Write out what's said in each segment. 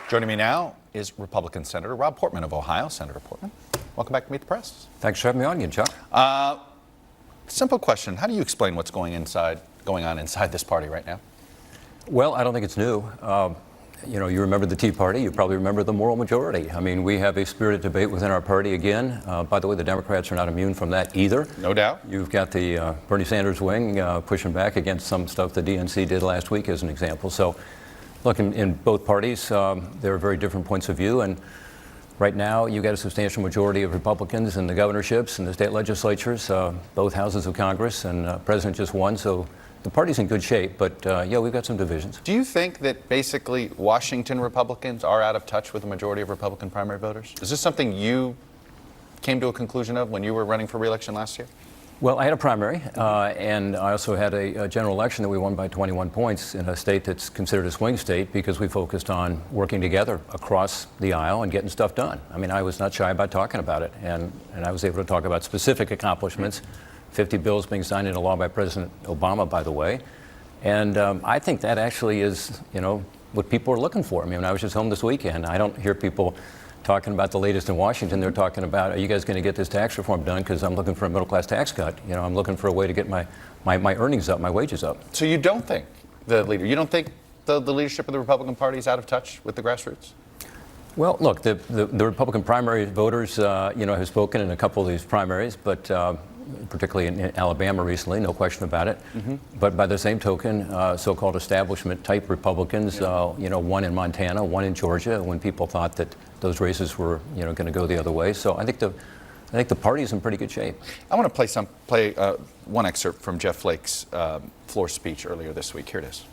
Joining me now is Republican Senator Rob Portman of Ohio. Senator Portman, welcome back to Meet the Press. Thanks for having me on again, Chuck. Simple question. How do you explain what's going on inside this party right now? Well, I don't think it's new. You remember the Tea Party. You probably remember the moral majority. I mean, we have a spirited debate within our party again. By the way, the Democrats are not immune from that either. No doubt. You've got the Bernie Sanders wing pushing back against some stuff the DNC did last week as an example. So, look, in both parties, there are very different points of view. And right now, you got a substantial majority of Republicans in the governorships and the state legislatures, both houses of Congress, and the president just won. So the party's in good shape, but yeah, we've got some divisions. Do you think that basically Washington Republicans are out of touch with the majority of Republican primary voters? Is this something you came to a conclusion of when you were running for re-election last year? Well, I had a primary, and I also had a general election that we won by 21 points in a state that's considered a swing state because we focused on working together across the aisle and getting stuff done. I mean, I was not shy about talking about it, and I was able to talk about specific accomplishments, 50 bills being signed into law by President Obama, by the way. And I think that actually is, what people are looking for. I mean, I was just home this weekend. I don't hear people talking about the latest in Washington. They're talking about, are you guys going to get this tax reform done? Because I'm looking for a middle-class tax cut. I'm looking for a way to get my earnings up, my wages up. So you don't think the leadership of the Republican Party is out of touch with the grassroots? Well, look, the Republican primary voters, have spoken in a couple of these primaries, but particularly in Alabama recently, no question about it. Mm-hmm. But by the same token, so-called establishment-type Republicans, one in Montana, one in Georgia, when people thought that those races were, going to go the other way. So I think the party's in pretty good shape. I want to play one excerpt from Jeff Flake's floor speech earlier this week. Here it is.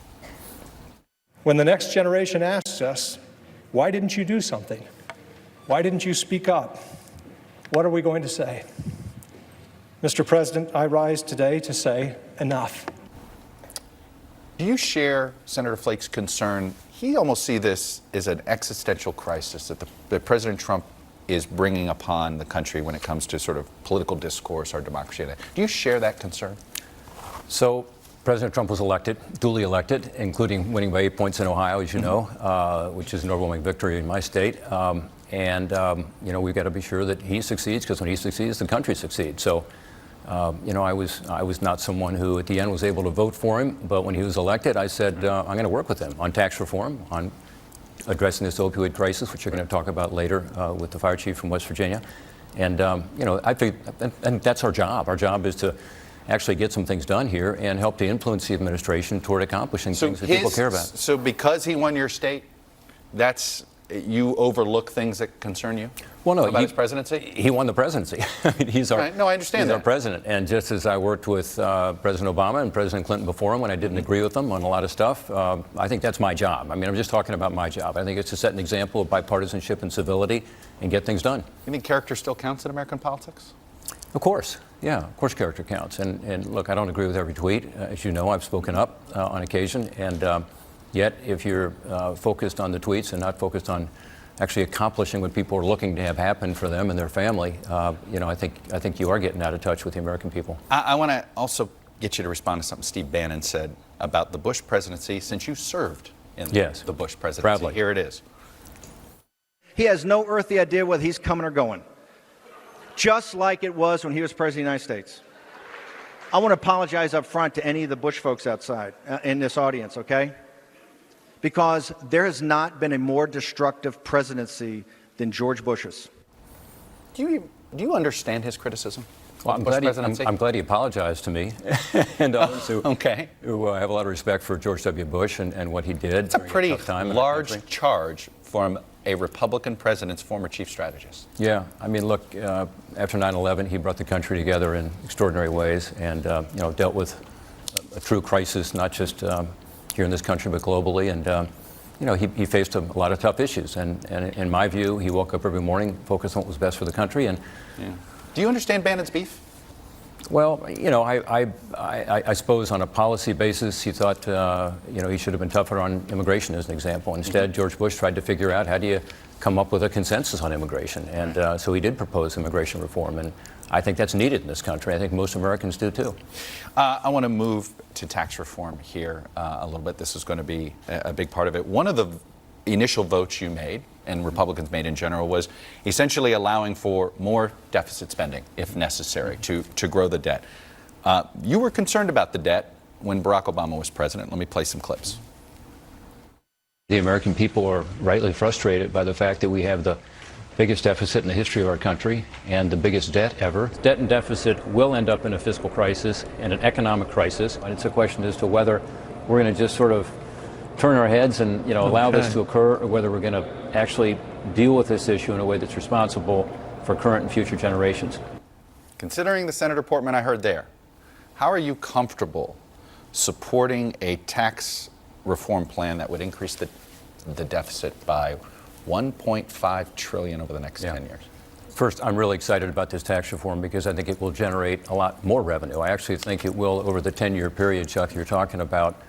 When the next generation asks us, why didn't you do something? Why didn't you speak up? What are we going to say? Mr. President, I rise today to say enough. Do you share Senator Flake's concern? He almost sees this as an existential crisis that President Trump is bringing upon the country when it comes to sort of political discourse or democracy. Do you share that concern? So President Trump was duly elected, including winning by 8 points in Ohio, as you know, which is an overwhelming victory in my state. We've got to be sure that he succeeds, because when he succeeds, the country succeeds. So, I was not someone who at the end was able to vote for him, but when he was elected, I said, I'm going to work with him on tax reform, on addressing this opioid crisis, which you're going to talk about later with the fire chief from West Virginia. And, I think and that's our job. Our job is to actually get some things done here and help to influence the administration toward accomplishing things that people care about. So because he won your state, you overlook things that concern you? Well, no, about his presidency? He won the presidency. I mean, he's our, right. No, I understand he's that. Our president. And just as I worked with President Obama and President Clinton before him when I didn't agree with them on a lot of stuff, I think that's my job. I mean, I'm just talking about my job. I think it's to set an example of bipartisanship and civility and get things done. You think character still counts in American politics? Of course. Yeah, of course character counts. And look, I don't agree with every tweet. As you know, I've spoken up on occasion. And yet, if you're focused on the tweets and not focused on actually accomplishing what people are looking to have happen for them and their family, I think you are getting out of touch with the American people. I want to also get you to respond to something Steve Bannon said about the Bush presidency since you served in the Bush presidency. Proudly. Here it is. He has no earthly idea whether he's coming or going, just like it was when he was president of the United States. I want to apologize up front to any of the Bush folks outside in this audience, okay? Because there has not been a more destructive presidency than George Bush's. Do you understand his criticism? Well, I'm glad he apologized to me and others who have a lot of respect for George W. Bush and what he did. It's a pretty large charge from a Republican president's former chief strategist. Yeah, I mean, look, after 9/11, he brought the country together in extraordinary ways and dealt with a true crisis, not just here in this country, but globally. And, he faced a lot of tough issues. And in my view, he woke up every morning focused on what was best for the country. And do you understand Bannon's beef? Well, I suppose on a policy basis, he thought, he should have been tougher on immigration, as an example. Instead, George Bush tried to figure out how do you come up with a consensus on immigration. And so he did propose immigration reform. And I think that's needed in this country. I think most Americans do, too. I want to move to tax reform here a little bit. This is going to be a big part of it. One of the initial votes you made, and Republicans made in general, was essentially allowing for more deficit spending, if necessary, to grow the debt. You were concerned about the debt when Barack Obama was president. Let me play some clips. The American people are rightly frustrated by the fact that we have the biggest deficit in the history of our country and the biggest debt ever. Debt and deficit will end up in a fiscal crisis and an economic crisis. And it's a question as to whether we're going to just sort of turn our heads and allow this to occur, or whether we're going to actually deal with this issue in a way that's responsible for current and future generations. Considering the Senator Portman I heard there, how are you comfortable supporting a tax reform plan that would increase the deficit by $1.5 trillion over the next 10 years? First, I'm really excited about this tax reform because I think it will generate a lot more revenue. I actually think it will, over the 10-year period, Chuck, you're talking about,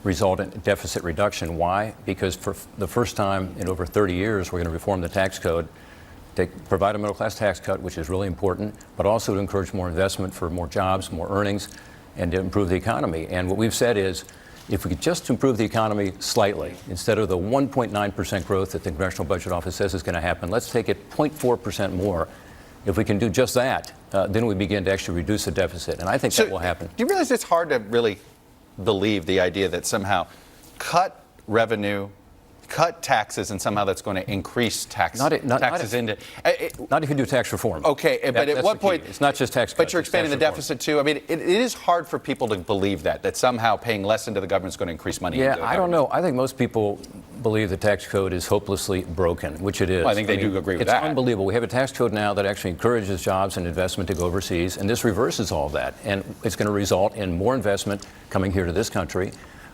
result in deficit reduction. Why? Because for the first time in over 30 years, we're going to reform the tax code, provide a middle-class tax cut, which is really important, but also to encourage more investment for more jobs, more earnings, and to improve the economy. And what we've said is, if we could just improve the economy slightly, instead of the 1.9% growth that the Congressional Budget Office says is going to happen, let's take it 0.4% more. If we can do just that, then we begin to actually reduce the deficit. And I think that will happen. Do you realize it's hard to really believe the idea that somehow cut revenue, cut taxes, and somehow that's going to increase taxes into... Not if you do tax reform. Okay, but at what point... It's not just tax cuts. But you're expanding the deficit too. I mean, it is hard for people to believe that somehow paying less into the government is going to increase money into the government. I don't know. I think most people believe the tax code is hopelessly broken, which it is. Well, I think they do agree with that. It's unbelievable. We have a tax code now that actually encourages jobs and investment to go overseas, and this reverses all of that. And it's going to result in more investment coming here to this country,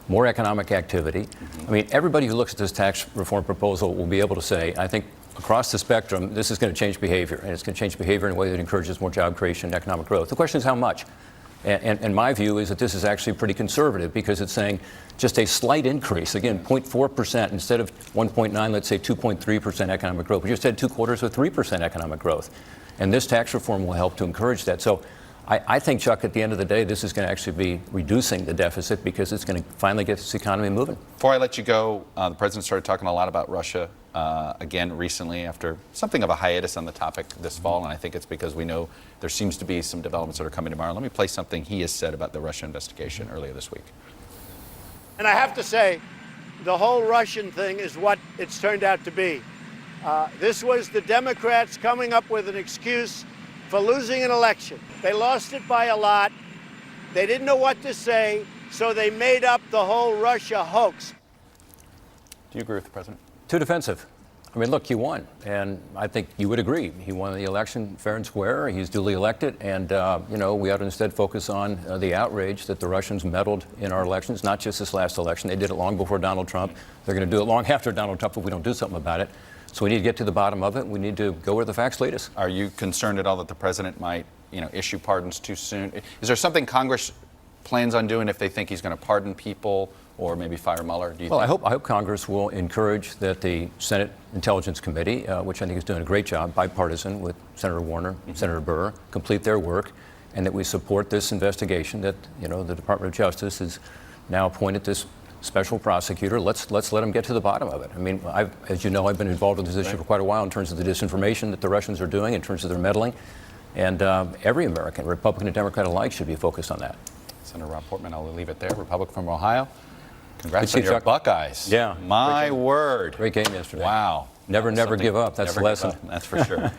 more economic activity. I mean, everybody who looks at this tax reform proposal will be able to say, I think across the spectrum, this is going to change behavior, and it's going to change behavior in a way that encourages more job creation and economic growth. The question is how much. And my view is that this is actually pretty conservative because it's saying just a slight increase, again, 0.4% instead of 1.9, let's say 2.3% economic growth. We just had 2/4 of 3% economic growth. And this tax reform will help to encourage that. So I think, Chuck, at the end of the day, this is going to actually be reducing the deficit because it's going to finally get this economy moving. Before I let you go, the president started talking a lot about Russia again recently after something of a hiatus on the topic this fall, and I think it's because we know there seems to be some developments that are coming tomorrow. Let me play something he has said about the Russia investigation earlier this week. And I have to say, the whole Russian thing is what it's turned out to be. This was the Democrats coming up with an excuse for losing an election. They lost it by a lot. They didn't know what to say, so they made up the whole Russia hoax. Do you agree with the president? Too defensive. I mean, look, he won, and I think you would agree. He won the election fair and square. He's duly elected, and, we ought to instead focus on the outrage that the Russians meddled in our elections, not just this last election. They did it long before Donald Trump. They're going to do it long after Donald Trump if we don't do something about it. So we need to get to the bottom of it. We need to go where the facts lead us. Are you concerned at all that the president might, issue pardons too soon? Is there something Congress plans on doing if they think he's going to pardon people or maybe fire Mueller? Do you think? I hope Congress will encourage that the Senate Intelligence Committee, which I think is doing a great job, bipartisan with Senator Warner, Senator Burr, complete their work, and that we support this investigation that, the Department of Justice has now appointed this special prosecutor. Let's let him get to the bottom of it. I mean, as you know, I've been involved with this issue for quite a while in terms of the disinformation that the Russians are doing, in terms of their meddling. And every American, Republican and Democrat alike, should be focused on that. Senator Rob Portman, I'll leave it there. Republican from Ohio. Congrats on your Chuck. Buckeyes. Yeah. My word. Great game yesterday. Wow. Never give up. That's the lesson. That's for sure.